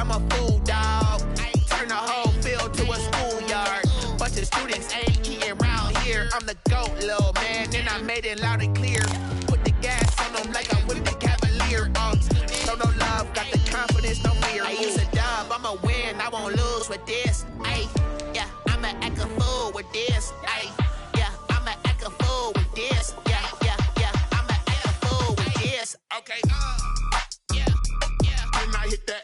I'm a fool, dog. Turn the whole field to a schoolyard. Bunch of students ain't eating around here. I'm the GOAT, little man, and I made it loud and clear. Put the gas on them like I'm with the Cavalier. Show no love, got the confidence, no fear. Use a dub, I'ma win, I won't lose with this. Ay, yeah, I'ma act a fool with this. Ay, yeah, I'ma act a fool with this. Yeah, yeah, yeah, I'ma act a fool with this. Okay, yeah, yeah, when I hit that.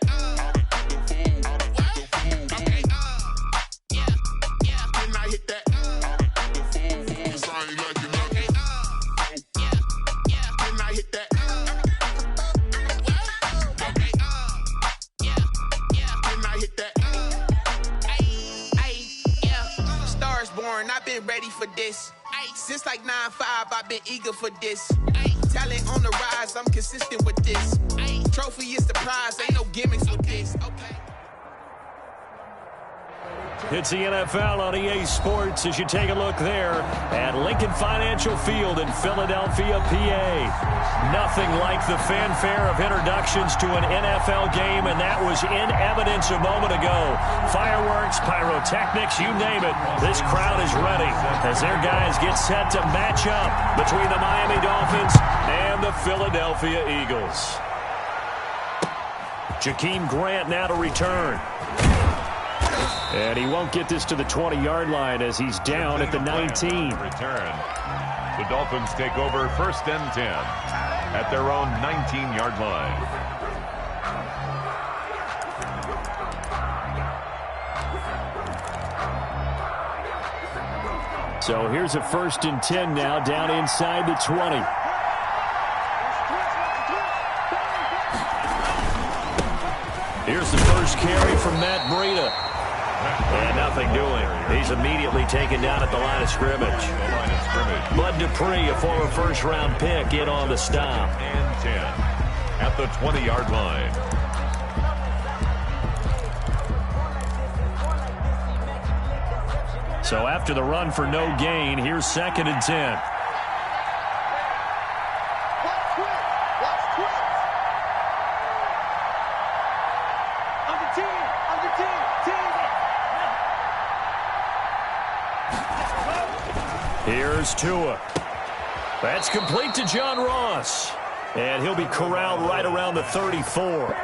I've been ready for this. Since like 9-5, I've been eager for this. Talent on the rise, I'm consistent with this. Trophy is the prize, ain't no gimmicks with this. Okay. It's the NFL on EA Sports as you take a look there at Lincoln Financial Field in Philadelphia, PA. Nothing like the fanfare of introductions to an NFL game, and that was in evidence a moment ago. Fireworks, pyrotechnics, you name it. This crowd is ready as their guys get set to match up between the Miami Dolphins and the Philadelphia Eagles. Jakeem Grant now to return. And he won't get this to the 20-yard line as he's down at the 19. Return. The Dolphins take over 1st and 10 at their own 19-yard line. So here's a 1st and 10 now down inside the 20. Here's the first carry from Matt Breida. And nothing doing. He's immediately taken down at the line of scrimmage. Bud Dupree, a former first-round pick, in on the stop. And 10 at the 20-yard line. So after the run for no gain, here's 2nd and 10. Here's Tua. That's complete to John Ross. And he'll be corralled right around the 34.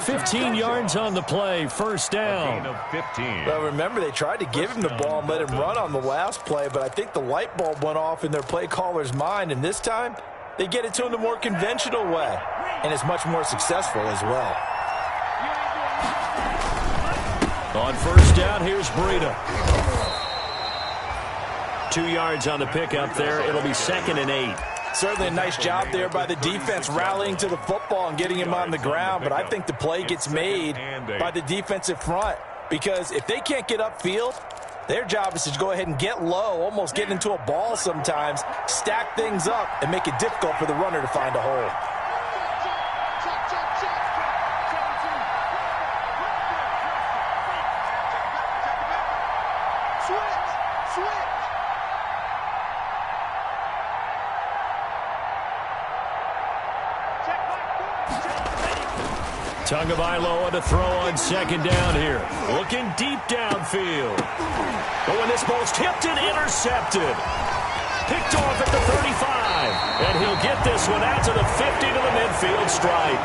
15 yards on the play, 1st down. Well, remember, they tried to give him the ball and let him run on the last play, but I think the light bulb went off in their play caller's mind, and this time they get it to him the more conventional way, and it's much more successful as well. On 1st down, here's Breida. 2 yards on the pickup there. It'll be 2nd and 8. Certainly a nice job there by the defense rallying to the football and getting him on the ground, but I think the play gets made by the defensive front because if they can't get upfield, their job is to go ahead and get low, almost get into a ball sometimes, stack things up, and make it difficult for the runner to find a hole. Tagovailoa to throw on 2nd down here. Looking deep downfield. But when this ball's tipped and intercepted. Picked off at the 35. And he'll get this one out to the 50 to the midfield stripe.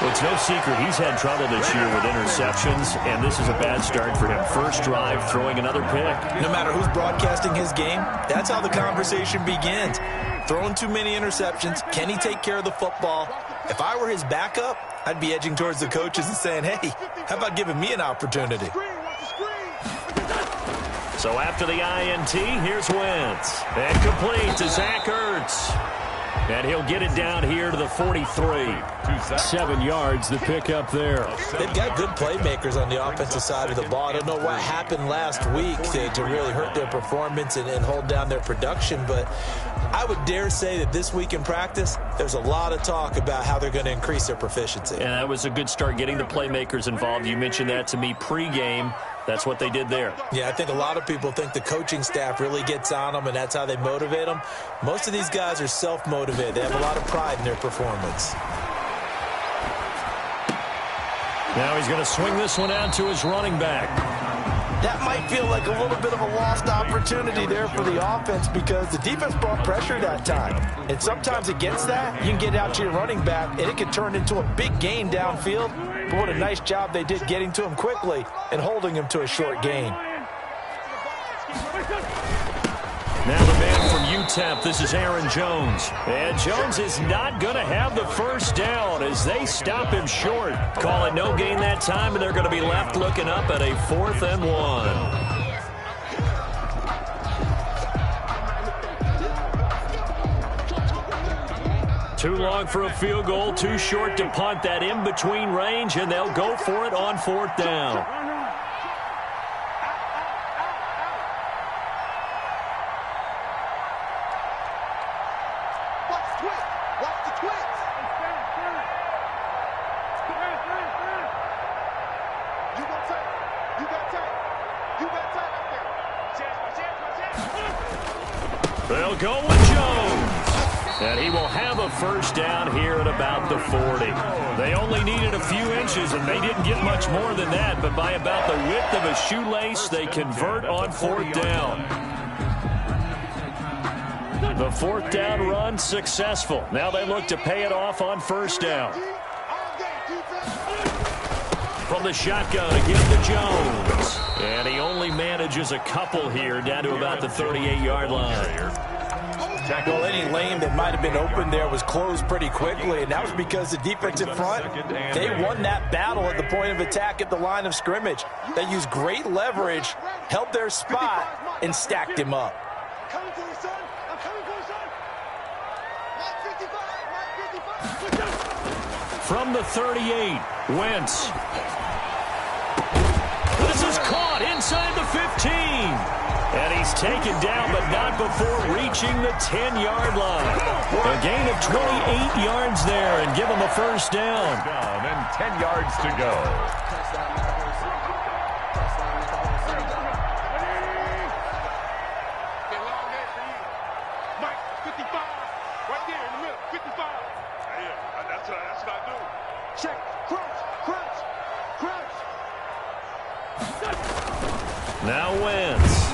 It's no secret he's had trouble this year with interceptions, and this is a bad start for him. First drive, throwing another pick. No matter who's broadcasting his game, that's how the conversation begins. Throwing too many interceptions. Can he take care of the football? If I were his backup, I'd be edging towards the coaches and saying, hey, how about giving me an opportunity? So after the INT, here's Wentz. And complete to Zach Ertz. And he'll get it down here to the 43. 7 yards, the pickup there. They've got good playmakers on the offensive side of the ball. I don't know what happened last week to really hurt their performance and hold down their production, but I would dare say that this week in practice, there's a lot of talk about how they're going to increase their proficiency. And that was a good start getting the playmakers involved. You mentioned that to me pregame. That's what they did there. Yeah, I think a lot of people think the coaching staff really gets on them, and that's how they motivate them. Most of these guys are self-motivated. They have a lot of pride in their performance. Now he's going to swing this one out to his running back. That might feel like a little bit of a lost opportunity there for the offense because the defense brought pressure that time. And sometimes against that, you can get out to your running back, and it can turn into a big gain downfield. But what a nice job they did getting to him quickly and holding him to a short gain. Now the man from UTEP, this is Aaron Jones. And Jones is not going to have the first down as they stop him short. Call it no gain that time, and they're going to be left looking up at a 4th and 1. Too long for a field goal, too short to punt. That in-between range, and they'll go for it on 4th down. They'll go with Jones. And he will have a first down here at about the 40. They only needed a few inches, and they didn't get much more than that. But by about the width of a shoelace, they convert on 4th down. The 4th down run successful. Now they look to pay it off on 1st down. From the shotgun again to Jones. And he only manages a couple here down to about the 38-yard line. Well, any lane that might have been open there was closed pretty quickly, and that was because the defensive front, they won that battle at the point of attack at the line of scrimmage. They used great leverage, held their spot, and stacked him up. From the 38, Wentz. This is caught inside the 15. And he's taken down, but not before reaching the 10-yard line. A gain of 28 yards there and give him a first down. And 10 yards to go. Now Wentz.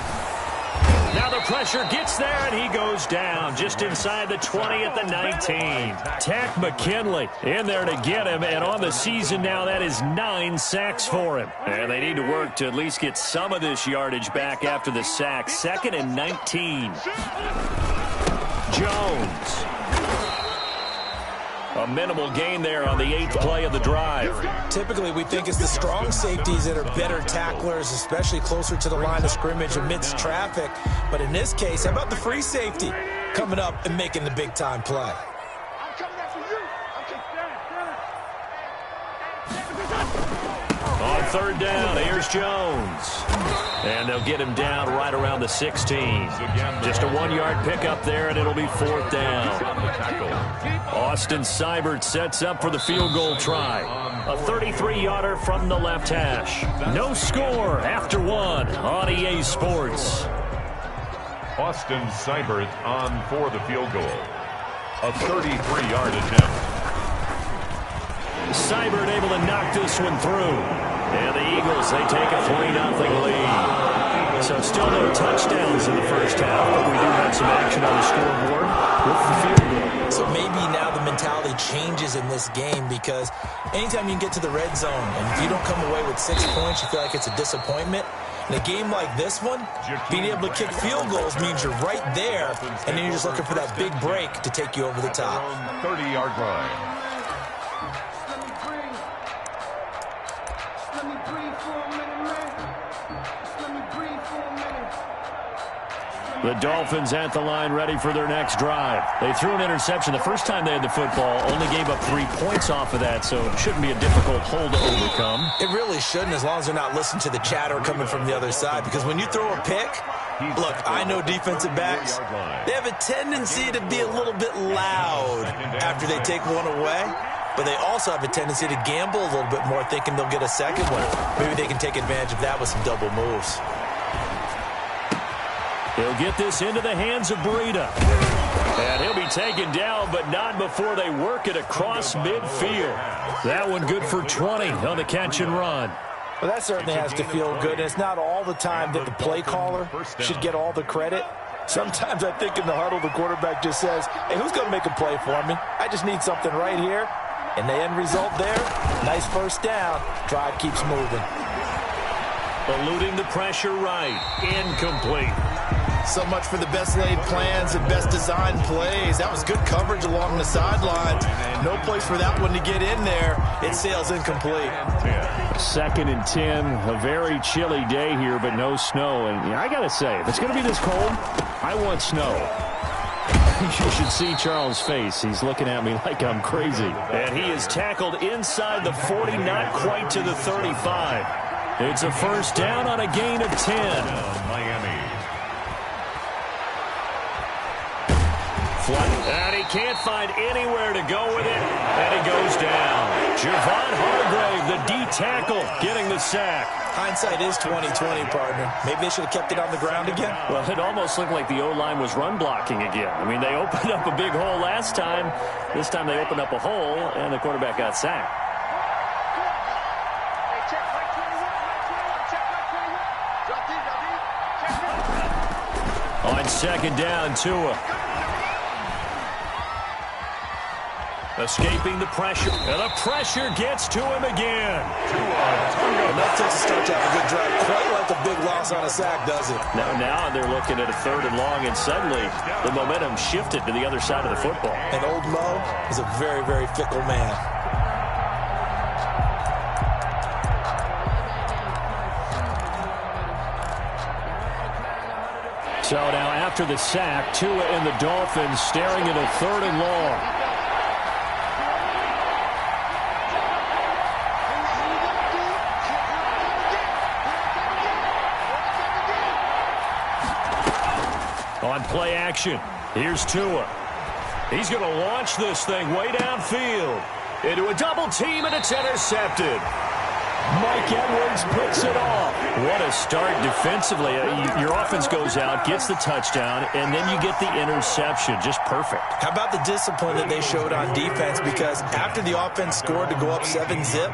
Now the pressure gets there, and he goes down just inside the 20 at the 19. Tack McKinley in there to get him, and on the season now, that is 9 sacks for him. And they need to work to at least get some of this yardage back after the sack. 2nd and 19. Jones. A minimal gain there on the 8th play of the drive. Typically, we think it's the strong safeties that are better tacklers, especially closer to the line of scrimmage amidst traffic. But in this case, how about the free safety coming up and making the big-time play? On 3rd down, here's Jones. And they'll get him down right around the 16. Just a 1-yard pickup there, and it'll be 4th down. Austin Seibert sets up for the field goal try. A 33-yarder from the left hash. No score after 1 on EA Sports. Austin Seibert on for the field goal. A 33-yard attempt. Seibert able to knock this one through. And the Eagles, they take a 3-0 lead. So still no touchdowns in the first half, but we do have some action on the scoreboard with the field goal. So maybe now the mentality changes in this game because anytime you can get to the red zone, and if you don't come away with 6 points, you feel like it's a disappointment. In a game like this one, being able to kick field goals means you're right there, and then you're just looking for that big break to take you over the top. 30-yard line. The Dolphins at the line ready for their next drive. They threw an interception the first time they had the football, only gave up 3 points off of that, so it shouldn't be a difficult hole to overcome. It really shouldn't, as long as they're not listening to the chatter coming from the other side, because when you throw a pick, look, I know defensive backs, they have a tendency to be a little bit loud after they take one away, but they also have a tendency to gamble a little bit more, thinking they'll get a second one. Maybe they can take advantage of that with some double moves. He'll get this into the hands of Breida. And he'll be taken down, but not before they work it across midfield. That one good for 20 on the catch and run. Well, that certainly has to feel good. It's not all the time that the play caller should get all the credit. Sometimes I think in the huddle, the quarterback just says, hey, who's going to make a play for me? I just need something right here. And the end result there, nice first down. Drive keeps moving. Eluding the pressure right. Incomplete. So much for the best laid plans and best designed plays. That was good coverage along the sidelines. No place for that one to get in there. It sails incomplete. 2nd and 10. A very chilly day here, but no snow. And I got to say, if it's going to be this cold, I want snow. You should see Charles' face. He's looking at me like I'm crazy. And he is tackled inside the 40, not quite to the 35. It's a first down on a gain of 10. Miami. And he can't find anywhere to go with it, and he goes down. Javon Hargrave, the D tackle, getting the sack. Hindsight is 20/20, partner. Maybe they should have kept it on the ground again. Well, it almost looked like the O-line was run blocking again. I mean, they opened up a big hole last time. This time they opened up a hole, and the quarterback got sacked. On 2nd down, Tua. Escaping the pressure, and the pressure gets to him again. And that takes a start to have a good drive. Quite like a big loss on a sack, does it? Now they're looking at a 3rd and long, and suddenly the momentum shifted to the other side of the football. And old Mo is a very, very fickle man. So now after the sack, Tua and the Dolphins staring at a 3rd and long. On play action, here's Tua. He's going to launch this thing way downfield into a double team, and it's intercepted. Mike Edwards picks it off. What a start defensively. Your offense goes out, gets the touchdown, and then you get the interception. Just perfect. How about the discipline that they showed on defense? Because after the offense scored to go up 7-zip,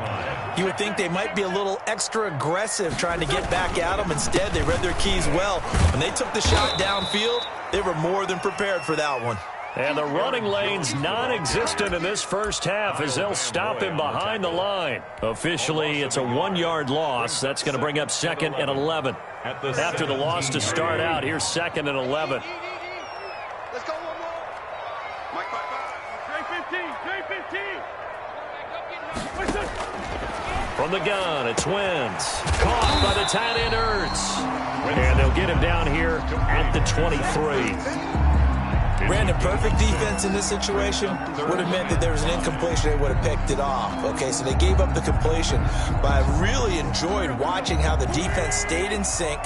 you would think they might be a little extra aggressive trying to get back at them. Instead, they read their keys well. When they took the shot downfield, they were more than prepared for that one. And the running lane's non-existent in this first half as they'll stop him behind the line. Officially, it's a 1-yard loss. That's going to bring up 2nd and 11. After the loss to start out, here's 2nd and 11. Let's go one more. Mike, 3-15. From the gun, it's Wentz. Caught by the tight end Ertz. And they'll get him down here at the 23. Brandon, perfect defense in this situation would have meant that there was an incompletion. They would have picked it off. Okay, so they gave up the completion. But I really enjoyed watching how the defense stayed in sync,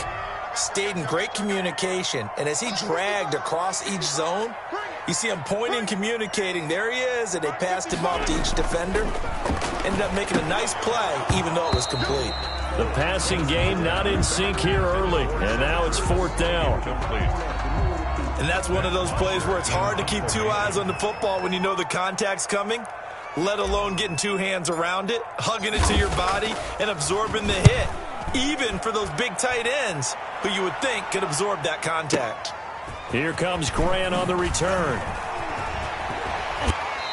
stayed in great communication. And as he dragged across each zone, you see him pointing, communicating. There he is, and they passed him off to each defender. Ended up making a nice play, even though it was complete. The passing game not in sync here early, and now it's 4th down. And that's one of those plays where it's hard to keep 2 eyes on the football when you know the contact's coming, let alone getting 2 hands around it, hugging it to your body, and absorbing the hit, even for those big tight ends who you would think could absorb that contact. Here comes Grant on the return.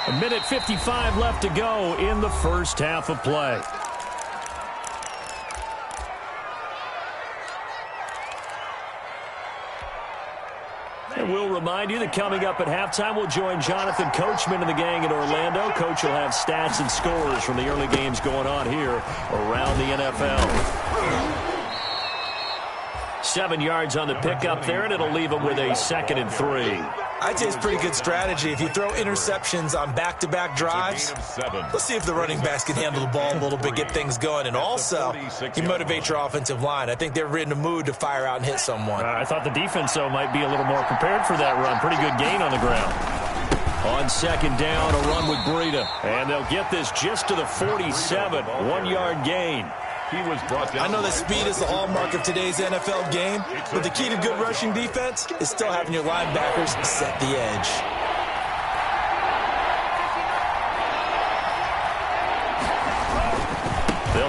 1:55 left to go in the first half of play. And we'll remind you that coming up at halftime, we'll join Jonathan Coachman and the gang in Orlando. Coach will have stats and scores from the early games going on here around the NFL. 7 yards on the pickup there, and it'll leave them with a 2nd and 3. I'd say it's pretty good strategy. If you throw interceptions on back-to-back drives, let's see if the running backs can handle the ball a little bit, get things going. And also, you motivate your offensive line. I think they're in the mood to fire out and hit someone. I thought the defense, though, might be a little more prepared for that run. Pretty good gain on the ground. On 2nd down, a run with Breida. And they'll get this just to the 47. 1-yard gain. He was brought down. I know that speed is the hallmark of today's NFL game, but the key to good rushing defense is still having your linebackers set the edge.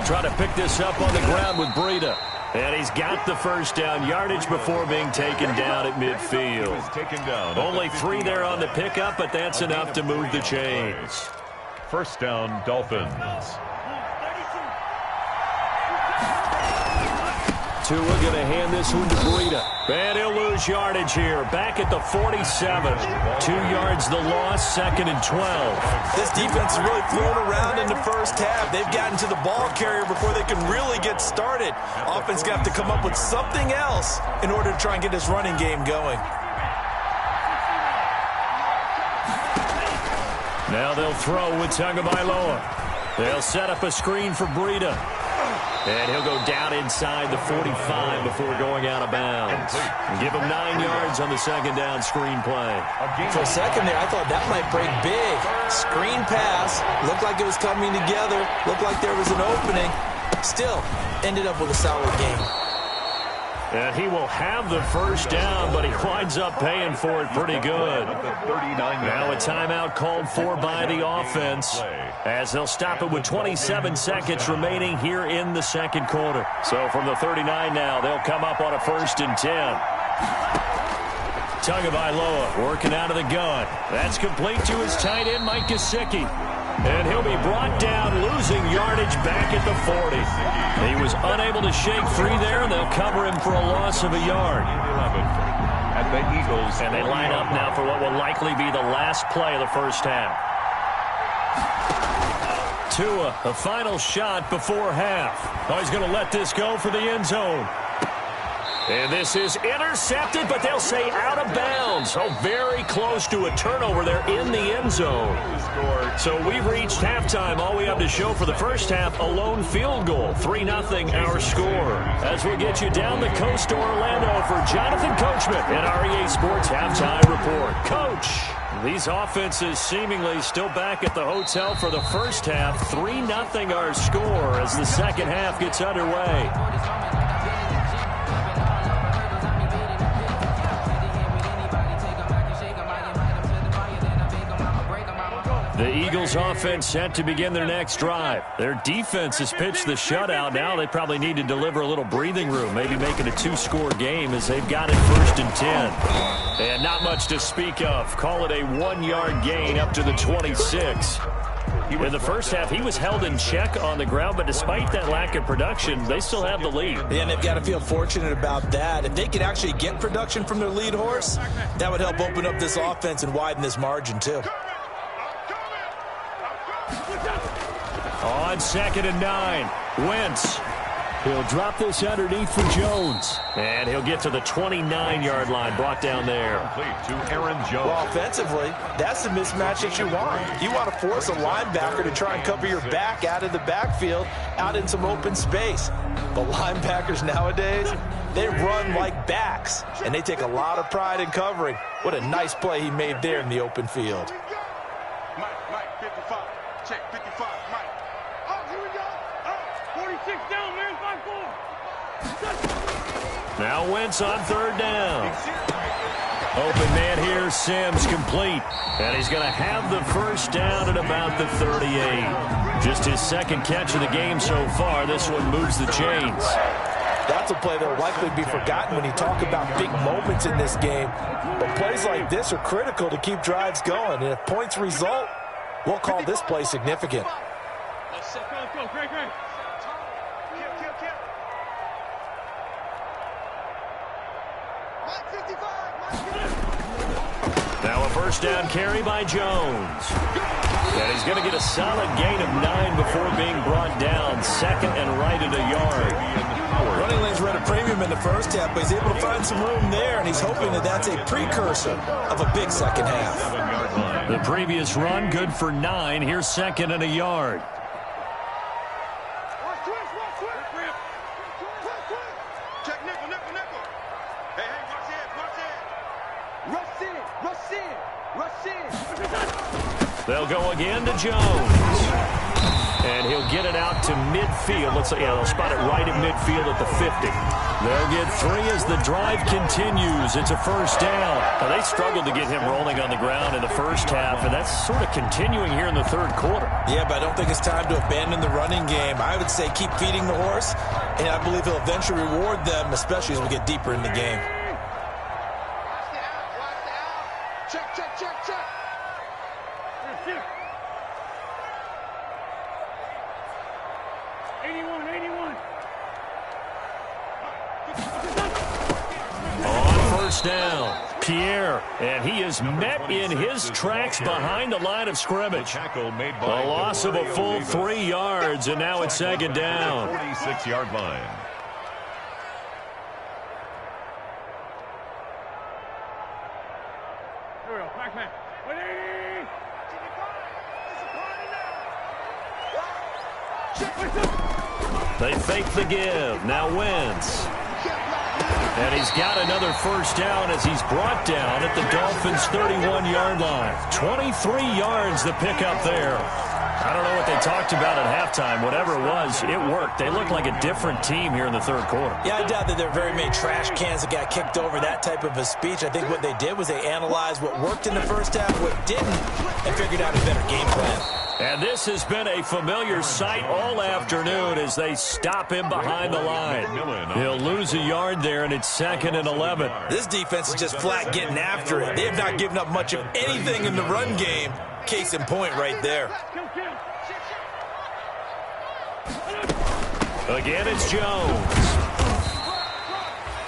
try to pick this up on the ground with Breida. And he's got the first down, yardage before being taken down at midfield. Only 3 there on the pickup, but that's enough to move the chains. First down, Dolphins. Tua going to hand this one to Breida. And he'll lose yardage here. Back at the 47. 2 yards the loss, 2nd and 12. This defense is really thrown around in the first half. They've gotten to the ball carrier before they can really get started. Offense got to come up with something else in order to try and get this running game going. Now they'll throw with Tagovailoa. They'll set up a screen for Breida. And he'll go down inside the 45 before going out of bounds. Give him 9 yards on the second down screen play. For a second there, I thought that might break big. Screen pass. Looked like it was coming together. Looked like there was an opening. Still, ended up with a solid game. And he will have the first down, but he winds up paying for it pretty good. Now a timeout called for by the offense, as they'll stop it with 27 seconds remaining here in the second quarter. So from the 39 now, they'll come up on a 1st and 10. Tagovailoa working out of the gun. That's complete to his tight end, Mike Gesicki. And he'll be brought down, losing yardage back at the 40. He was unable to shake free there, and they'll cover him for a loss of a yard. At the Eagles. And they line up now for what will likely be the last play of the first half. Tua, a final shot before half. Oh, he's going to let this go for the end zone. And this is intercepted, but they'll say out of bounds. Oh, very close to a turnover there in the end zone. So we've reached halftime. All we have to show for the first half, a lone field goal. 3-0 our score. As we get you down the coast to Orlando for Jonathan Coachman and our EA Sports Halftime Report. Coach, these offenses seemingly still back at the hotel for the first half. 3-0 our score as the second half gets underway. The Eagles offense set to begin their next drive. Their defense has pitched the shutout. Now they probably need to deliver a little breathing room, maybe make it a 2-score game as they've got it 1st and 10. And not much to speak of. Call it a 1-yard gain up to the 26. In the first half, he was held in check on the ground, but despite that lack of production, they still have the lead. Yeah, and they've got to feel fortunate about that. If they could actually get production from their lead horse, that would help open up this offense and widen this margin too. On 2nd and 9, Wentz. He'll drop this underneath for Jones. And he'll get to the 29-yard line, brought down there. To Aaron Jones. Well, offensively, that's the mismatch that you want. You want to force a linebacker to try and cover your back out of the backfield, out in some open space. But linebackers nowadays, they run like backs, and they take a lot of pride in covering. What a nice play he made there in the open field. Mike, 55. Check, 55, Mike. Oh, here we go. Oh, 46 down, man, 5-4. Now Wentz on 3rd down. Open man here, Sims complete. And he's going to have the first down at about the 38. Just his 2nd catch of the game so far. This one moves the chains. That's a play that will likely be forgotten when you talk about big moments in this game. But plays like this are critical to keep drives going. And if points result, we'll call this play significant. Now a first down carry by Jones. And he's going to get a solid gain of 9 before being brought down. 2nd and right at a yard. Running lanes were at a premium in the first half, but he's able to find some room there, and he's hoping that that's a precursor of a big second half. The previous run, good for 9. Here's 2nd and a yard. Check nickel. Hey, watch it. Rush in. They'll go again to Jones. And he'll get it out to midfield. They'll spot it right at midfield at the 50. They'll get 3 as the drive continues. It's a first down. Now, they struggled to get him rolling on the ground in the first half, and that's sort of continuing here in the third quarter. Yeah, but I don't think it's time to abandon the running game. I would say keep feeding the horse, and I believe he'll eventually reward them, especially as we get deeper in the game. Check, check, check, check. 81, 81. On first down, Pierre, and he is met in his tracks behind the line of scrimmage. A loss of a full 3 yards, and now it's second down. 46-yard line. Here we go, back man. 180. They fake the give. Now Wentz. And he's got another first down as he's brought down at the Dolphins' 31-yard line. 23 yards the pickup there. I don't know what they talked about at halftime. Whatever it was, it worked. They look like a different team here in the third quarter. Yeah, I doubt that there are very many trash cans that got kicked over, that type of a speech. I think what they did was they analyzed what worked in the first half, what didn't, and figured out a better game plan. And this has been a familiar sight all afternoon as they stop him behind the line. He'll lose a yard there, and it's 2nd and 11. This defense is just flat getting after it. They have not given up much of anything in the run game. Case in point right there. Again, it's Jones.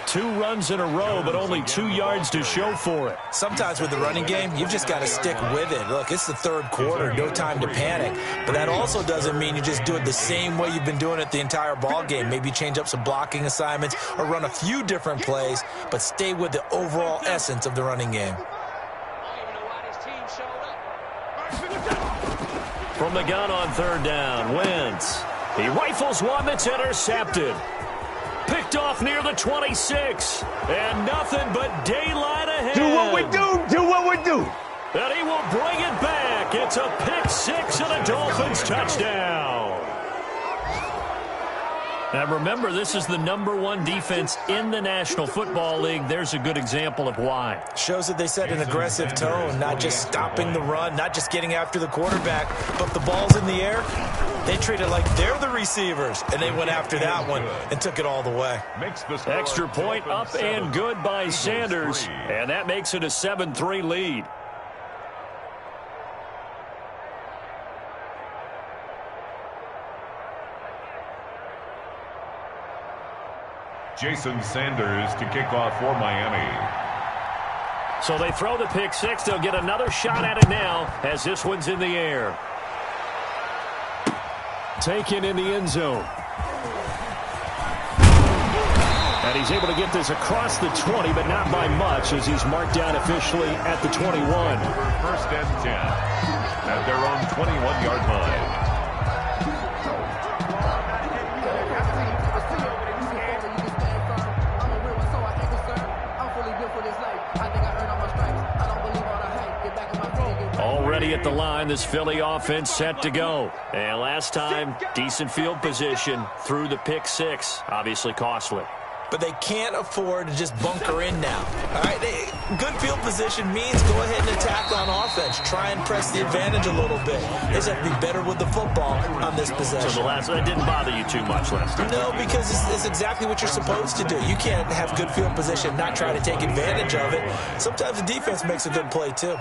2 runs in a row, but only 2 yards to show for it. Sometimes with the running game, you've just got to stick with it. Look, it's the third quarter, no time to panic. But that also doesn't mean you just do it the same way you've been doing it the entire ball game. Maybe change up some blocking assignments or run a few different plays, but stay with the overall essence of the running game. From the gun on third down, Wentz. He rifles one that's intercepted. Picked off near the 26. And nothing but daylight ahead. Do what we do. Do what we do. And he will bring it back. It's a pick 6 and a Dolphins touchdown. Now remember, this is the #1 defense in the National Football League. There's a good example of why. Shows that they set an aggressive tone, not just stopping the run, not just getting after the quarterback, but the ball's in the air. They treat it like they're the receivers, and they went after that one and took it all the way. Extra point up and good by Sanders, and that makes it a 7-3 lead. Jason Sanders to kick off for Miami. So they throw the pick 6. They'll get another shot at it now as this one's in the air. Taken in the end zone. And he's able to get this across the 20, but not by much as he's marked down officially at the 21. First and 10 at their own 21-yard line. Already at the line, this Philly offense set to go. And last time, decent field position through the pick 6. Obviously costly. But they can't afford to just bunker in now. All right, good field position means go ahead and attack on offense. Try and press the advantage a little bit. They just have to be better with the football on this possession. So that didn't bother you too much last time? No, because it's exactly what you're supposed to do. You can't have good field position, not try to take advantage of it. Sometimes the defense makes a good play, too.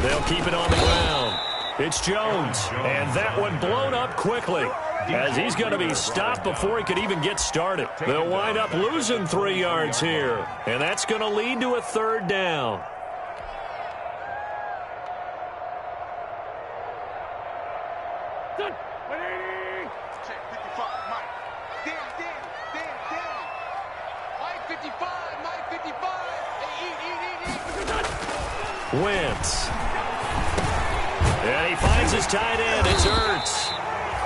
They'll keep it on the ground. It's Jones, and that one blown up quickly as he's going to be stopped before he could even get started. They'll wind up losing 3 yards here, and that's going to lead to a third down. Check 55, Mike. Danny. Mike 55, Mike 55. Hey, eat. Wentz. And he finds his tight end. It's Ertz.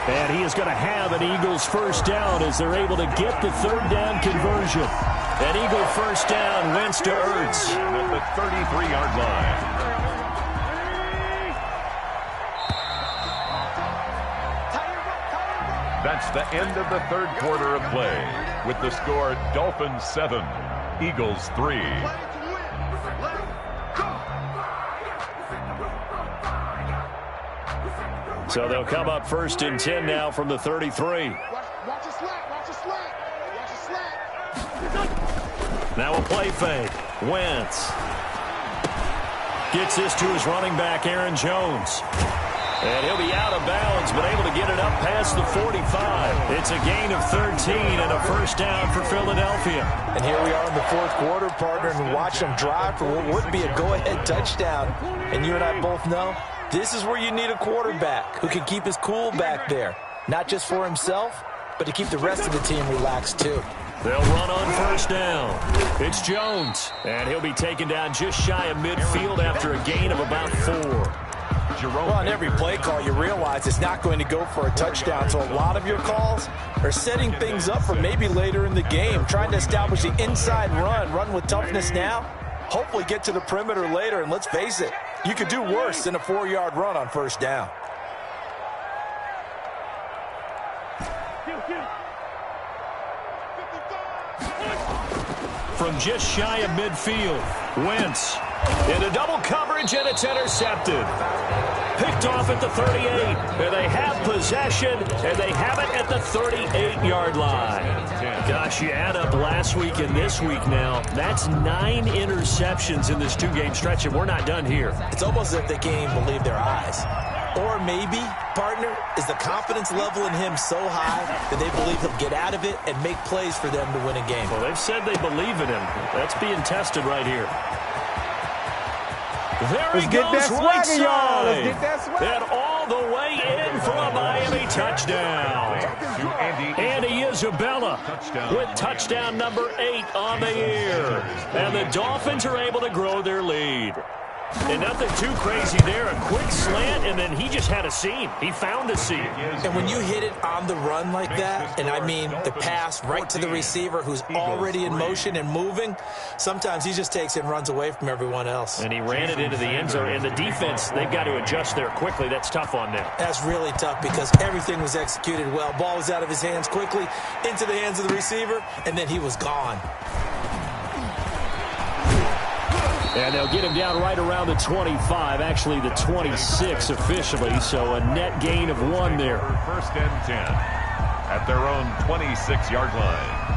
And he is going to have an Eagles first down as they're able to get the third down conversion. An Eagle first down, Wentz to Ertz. At the 33-yard line. That's the end of the third quarter of play. With the score, Dolphins 7, Eagles 3. So they'll come up first and 10 now from the 33. Watch your slack, watch your slack, watch your slack. Now a play fake. Wentz gets this to his running back, Aaron Jones. And he'll be out of bounds, but able to get it up past the 45. It's a gain of 13 and a first down for Philadelphia. And here we are in the fourth quarter, partner, and watch them drive for what would be a go-ahead touchdown. And you and I both know this is where you need a quarterback who can keep his cool back there. Not just for himself, but to keep the rest of the team relaxed too. They'll run on first down. It's Jones, and he'll be taken down just shy of midfield after a gain of about 4. Well, on every play call, you realize it's not going to go for a touchdown, so a lot of your calls are setting things up for maybe later in the game, trying to establish the inside run with toughness now, hopefully get to the perimeter later, and let's face it, you could do worse than a 4-yard run on first down. From just shy of midfield, Wentz into double coverage, and it's intercepted. Picked off at the 38, and they have possession, and they have it at the 38-yard line. Gosh, you add up last week and this week now, that's 9 interceptions in this 2-game stretch, and we're not done here. It's almost as if they can't even believe their eyes. Or maybe, partner, is the confidence level in him so high that they believe he'll get out of it and make plays for them to win a game. Well, they've said they believe in him. That's being tested right here. There he goes, right side. Let's get that swag. And all the way in for a Miami touchdown. Andy Isabella with touchdown number 8 on the year. And the Dolphins are able to grow their lead. And nothing too crazy there. A quick slant, and then he just had a seam. He found a seam. And when you hit it on the run like that, and I mean the pass right to the receiver who's already in motion and moving, sometimes he just takes it and runs away from everyone else. And he ran it into the end zone. And the defense, they've got to adjust there quickly. That's tough on them. That's really tough because everything was executed well. Ball was out of his hands quickly, into the hands of the receiver, and then he was gone. And they'll get him down right around the 25, actually the 26 officially, so a net gain of 1 there. First and 10 at their own 26-yard line.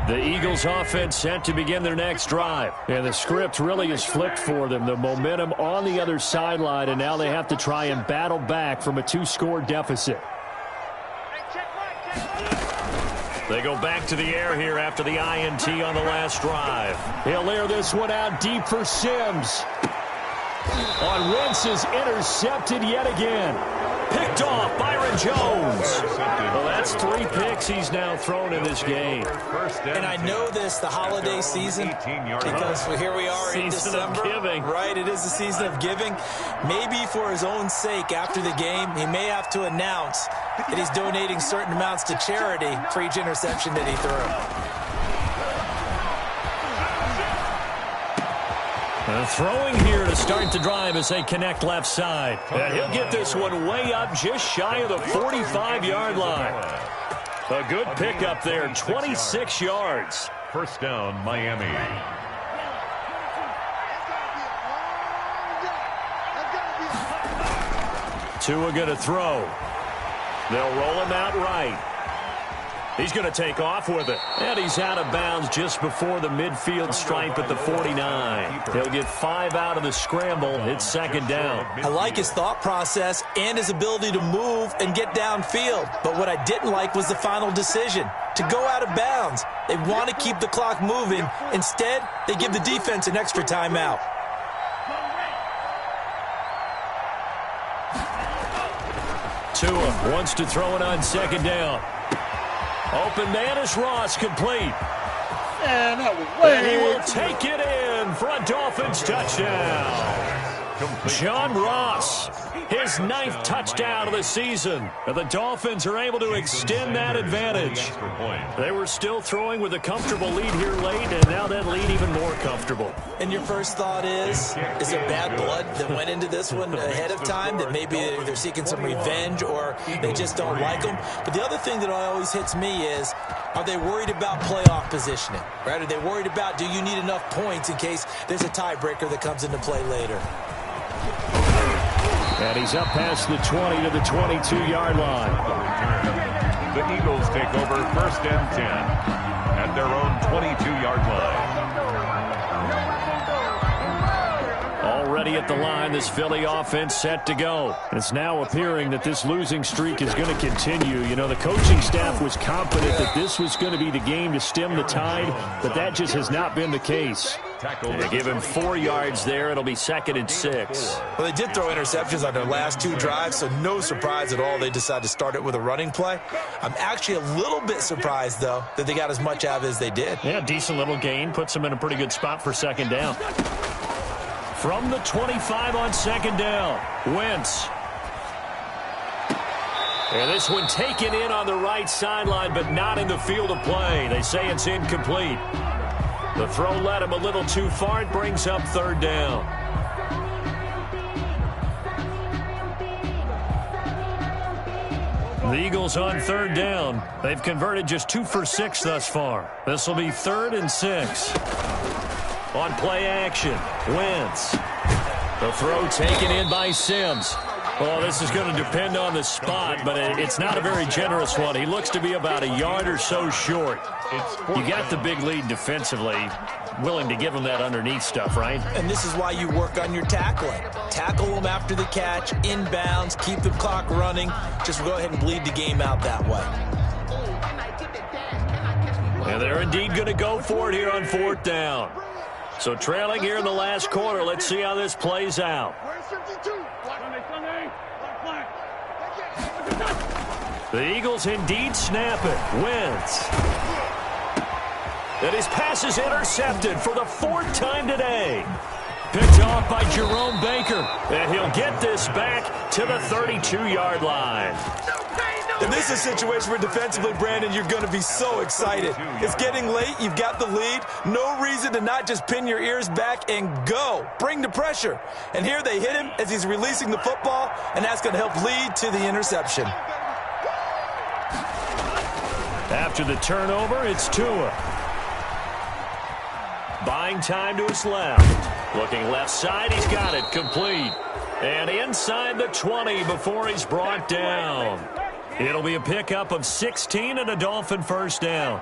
The Eagles offense set to begin their next drive. And the script really is flipped for them. The momentum on the other sideline, and now they have to try and battle back from a 2-score deficit. They go back to the air here after the INT on the last drive. He'll air this one out deep for Sims. On Wentz is intercepted yet again. Picked off Byron Jones. Well, that's 3 picks he's now thrown in this game. And I know this, the holiday season, because here we are in December. Giving. Right, it is the season of giving. Maybe for his own sake after the game, he may have to announce that he's donating certain amounts to charity for each interception that he threw. Throwing here to start the drive as they connect left side. And he'll get this one way up just shy of the 45-yard line. A good pickup there, 26 yards. First down, Miami. Tua going to throw. They'll roll him out right. He's going to take off with it. And he's out of bounds just before the midfield stripe at the 49. He'll get 5 out of the scramble. It's second down. I like his thought process and his ability to move and get downfield. But what I didn't like was the final decision, to go out of bounds. They want to keep the clock moving. Instead, they give the defense an extra timeout. Tua wants to throw it on second down. Open man is Ross, complete. Man, that was way. And he will take it in for a Dolphins touchdown. John Ross, his 9th touchdown of the season. And the Dolphins are able to extend that advantage. They were still throwing with a comfortable lead here late, and now that lead even more comfortable. And your first thought is there bad blood that went into this one ahead of time, that maybe they're seeking some revenge or they just don't like them? But the other thing that always hits me is, are they worried about playoff positioning? Right? Are they worried about, do you need enough points in case there's a tiebreaker that comes into play later? And he's up past the 20 to the 22-yard line. The Eagles take over 1st and 10 at their own 22-yard line. Already at the line, this Philly offense set to go. It's now appearing that this losing streak is going to continue. You know, the coaching staff was confident that this was going to be the game to stem the tide, but that just has not been the case. They give him 4 yards there. It'll be 2nd and 6. Well, they did throw interceptions on their last 2 drives, so no surprise at all they decided to start it with a running play. I'm actually a little bit surprised, though, that they got as much out of it as they did. Yeah, decent little gain. Puts them in a pretty good spot for 2nd down. From the 25 on 2nd down, Wentz. And this one taken in on the right sideline, but not in the field of play. They say it's incomplete. The throw led him a little too far. It brings up 3rd down. The Eagles on 3rd down. They've converted just 2 for 6 thus far. This will be 3rd and 6. On play action, Wentz. The throw taken in by Sims. Well, this is going to depend on the spot, but it's not a very generous one. He looks to be about a yard or so short. You got the big lead defensively, willing to give him that underneath stuff, right? And this is why you work on your tackling. Tackle them after the catch, inbounds, keep the clock running. Just go ahead and bleed the game out that way. And they're indeed going to go for it here on 4th down. So trailing here in the last quarter. Let's see how this plays out. The Eagles indeed snap it. Wentz. And his pass is intercepted for the 4th time today. Picked off by Jerome Baker. And he'll get this back to the 32-yard line. And this is a situation where defensively, Brandon, you're going to be so excited. It's getting late. You've got the lead. No reason to not just pin your ears back and go. Bring the pressure. And here they hit him as he's releasing the football, and that's going to help lead to the interception. After the turnover, it's Tua. Buying time to his left. Looking left side, he's got it complete. And inside the 20 before he's brought down. It'll be a pickup of 16 and a Dolphin 1st down.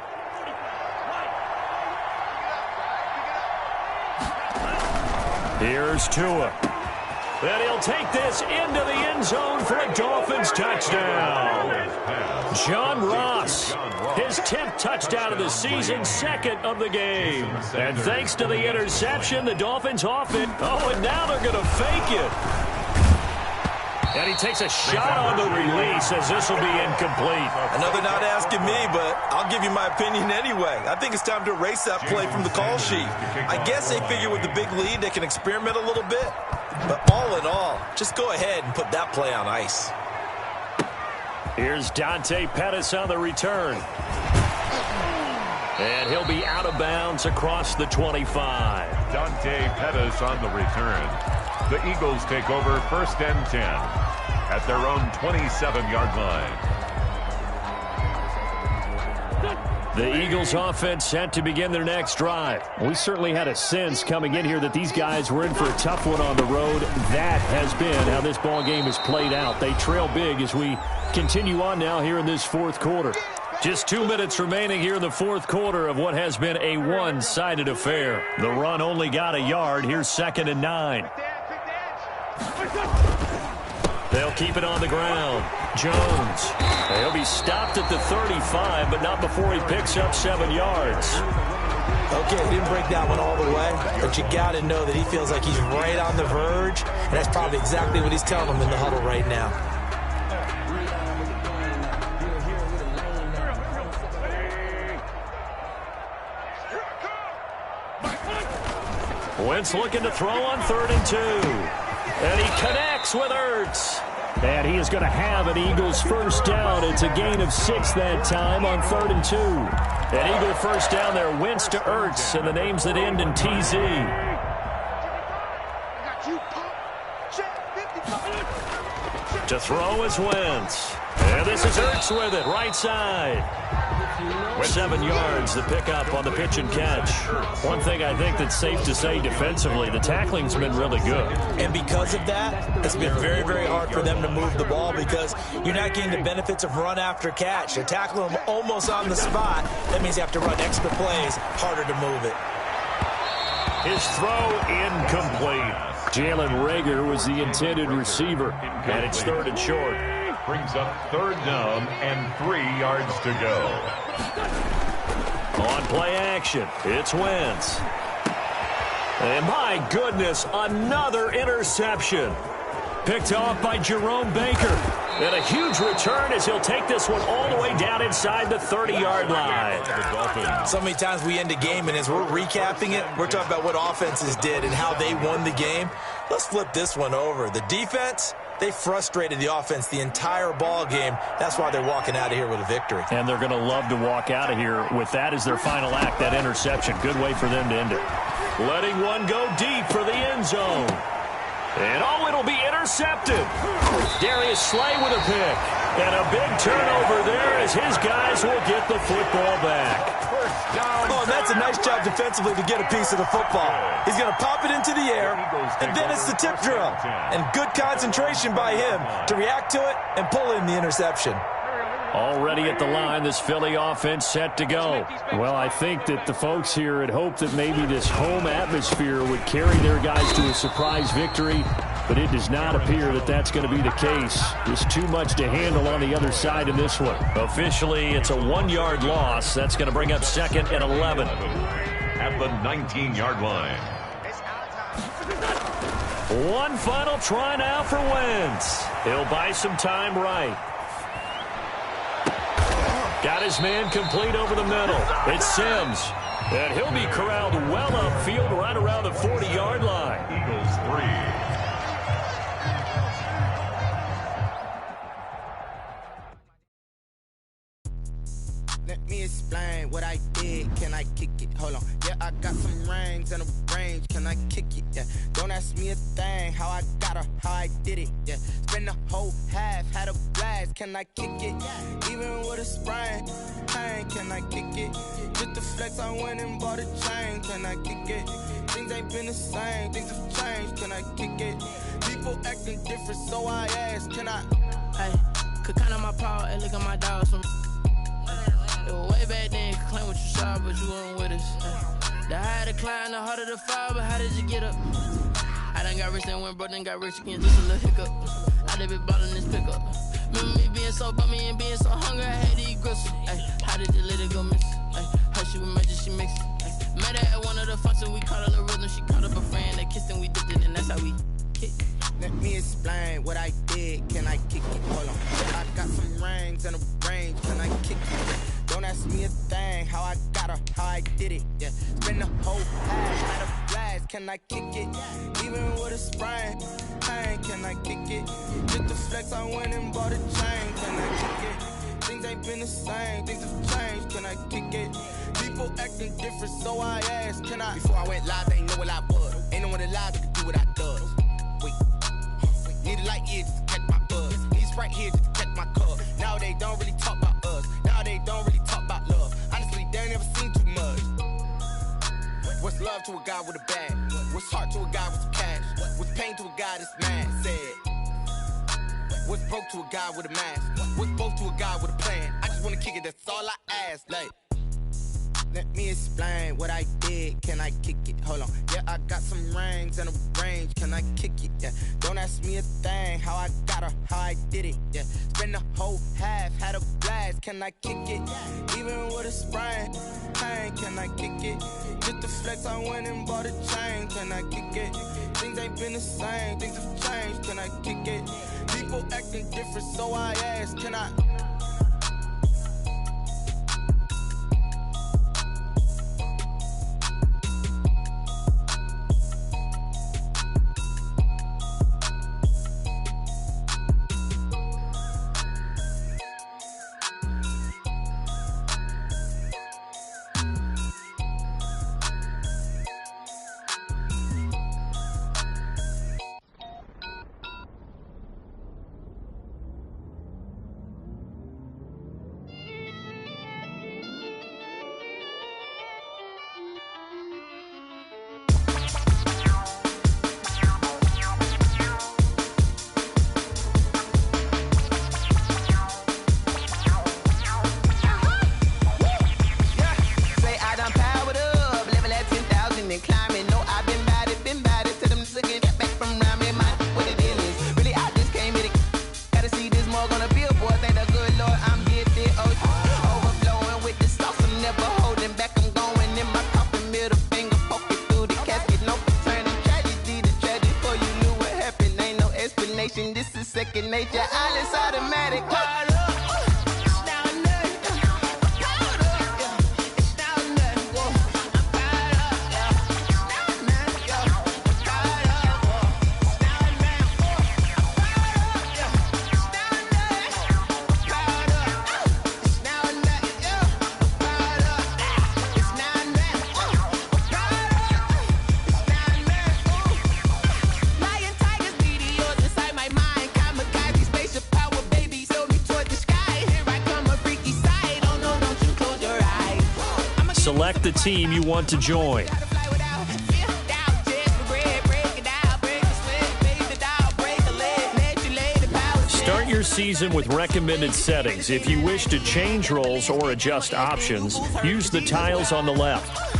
Here's Tua. And he'll take this into the end zone for a Dolphins touchdown. John Ross, his 10th touchdown of the season, 2nd of the game. And thanks to the interception, the Dolphins off it. Oh, and now they're going to fake it. And he takes a shot on the release as this will be incomplete. Another not asking me, but I'll give you my opinion anyway. I think it's time to erase that play from the call sheet. I guess they figure with the big lead they can experiment a little bit. But all in all, just go ahead and put that play on ice. Here's Dante Pettis on the return. And he'll be out of bounds across the 25. Dante Pettis on the return. The Eagles take over 1st and 10 at their own 27-yard line. The Eagles offense set to begin their next drive. We certainly had a sense coming in here that these guys were in for a tough one on the road. That has been how this ball game has played out. They trail big as we continue on now here in this 4th quarter. Just 2 minutes remaining here in the 4th quarter of what has been a one-sided affair. The run only got a yard. Here's 2nd and 9. They'll keep it on the ground. Jones. He'll be stopped at the 35, but not before he picks up 7 yards. Okay, he didn't break that one all the way, but you got to know that he feels like he's right on the verge, and that's probably exactly what he's telling them in the huddle right now. Wentz looking to throw on 3rd and 2. And he connects with Ertz. And he is going to have an Eagles first down. It's a gain of 6 that time on 3rd and 2. An Eagle first down there. Wentz to Ertz, and the names that end in TZ. To throw is Wentz. And this is Ertz with it, right side. 7 yards, the pickup on the pitch and catch. One thing I think that's safe to say defensively, the tackling's been really good. And because of that, it's been very, very hard for them to move the ball because you're not getting the benefits of run after catch. You're tackling them almost on the spot. That means you have to run extra plays, harder to move it. His throw incomplete. Jalen Reagor was the intended receiver, and it's 3rd and short. Brings up 3rd down and 3 yards to go. On play action, it's Wentz. And my goodness, another interception. Picked off by Jerome Baker. And a huge return as he'll take this one all the way down inside the 30-yard line. So many times we end a game, and as we're recapping it, we're talking about what offenses did and how they won the game. Let's flip this one over. The defense, they frustrated the offense the entire ball game. That's why they're walking out of here with a victory. And they're going to love to walk out of here with that as their final act, that interception. Good way for them to end it. Letting one go deep for the end zone. And it'll be intercepted. Darius Slay with a pick. And a big turnover there as his guys will get the football back. Oh, and that's a nice job defensively to get a piece of the football. He's going to pop it into the air, and then it's the tip drill. And good concentration by him to react to it and pull in the interception. Already at the line, this Philly offense set to go. Well, I think that the folks here had hoped that maybe this home atmosphere would carry their guys to a surprise victory, but it does not appear that that's going to be the case. There's too much to handle on the other side in this one. Officially, it's a 1-yard loss. That's going to bring up 2nd and 11. At the 19-yard line. One final try now for Wentz. He'll buy some time right. Got his man complete over the middle. It's Sims. And he'll be corralled well upfield right around the 40-yard line. Eagles 3. Let me explain what I did. Can I kick it? Hold on. Yeah, I got some rings and a range. Can I kick it? Yeah. Don't ask me a thing. How I got her, how I did it. Yeah. Spend the whole half, had a blast. Can I kick it? Even with a sprain. Hey, can I kick it? Just the flex, I went and bought a chain. Can I kick it? Things ain't been the same. Things have changed. Can I kick it? People acting different, so I ask. Can I? Hey, could count on my power and look at my dogs from. It was way back then, you could claim what you saw, but you weren't with us. The higher the climb, the harder the fall, but how did you get up? I done got rich, then went broke, then got rich again, just a little hiccup. I done been ballin' this pickup. Remember me being so bummy and being so hungry, I had to eat gristle. Ay, how did you let it go miss? Ay, how she was magic, she mixed it. Met her at one of the functions, we caught a little rhythm, she caught up a friend, they kissed and we dipped it, and that's how we kicked. Let me explain what I did. Can I kick it? Hold on. I got some rings and a range. Can I kick it? Don't ask me a thing. How I got her, how I did it. Yeah. Spend the whole half, had a blast. Can I kick it? Even with a sprain. Hey, can I kick it? Just the flex, I went and bought a chain. Can I kick it? Things ain't been the same. Things have changed. Can I kick it? People acting different, so I asked. Can I? Before I went live, they ain't know what I was. Ain't no one alive that could do what I does. Wait. Need a light here just to catch my buzz. Need a Sprite here just to catch my cup. Now they don't really talk about us. Now they don't really talk about love. Honestly, they ain't never seen too much. What's love to a guy with a bag? What's heart to a guy with some cash? What's pain to a guy that's mad? Said. What's broke to a guy with a mask? What's both to a guy with a plan? I just wanna kick it, that's all I ask. Like, let me explain what I did. Can I kick it? Hold on. Yeah, I got some rings and a range. Can I kick it? Yeah. Don't ask me a thing. How I got her, how I did it. Yeah. Spend the whole half, had a blast. Can I kick it? Even with a sprain. Hey, can I kick it? Just the flex, I went and bought a chain. Can I kick it? Things ain't been the same. Things have changed. Can I kick it? People acting different, so I ask. Can I? second nature. All is automatic. Select the team you want to join. Start your season with recommended settings. If you wish to change roles or adjust options, use the tiles on the left.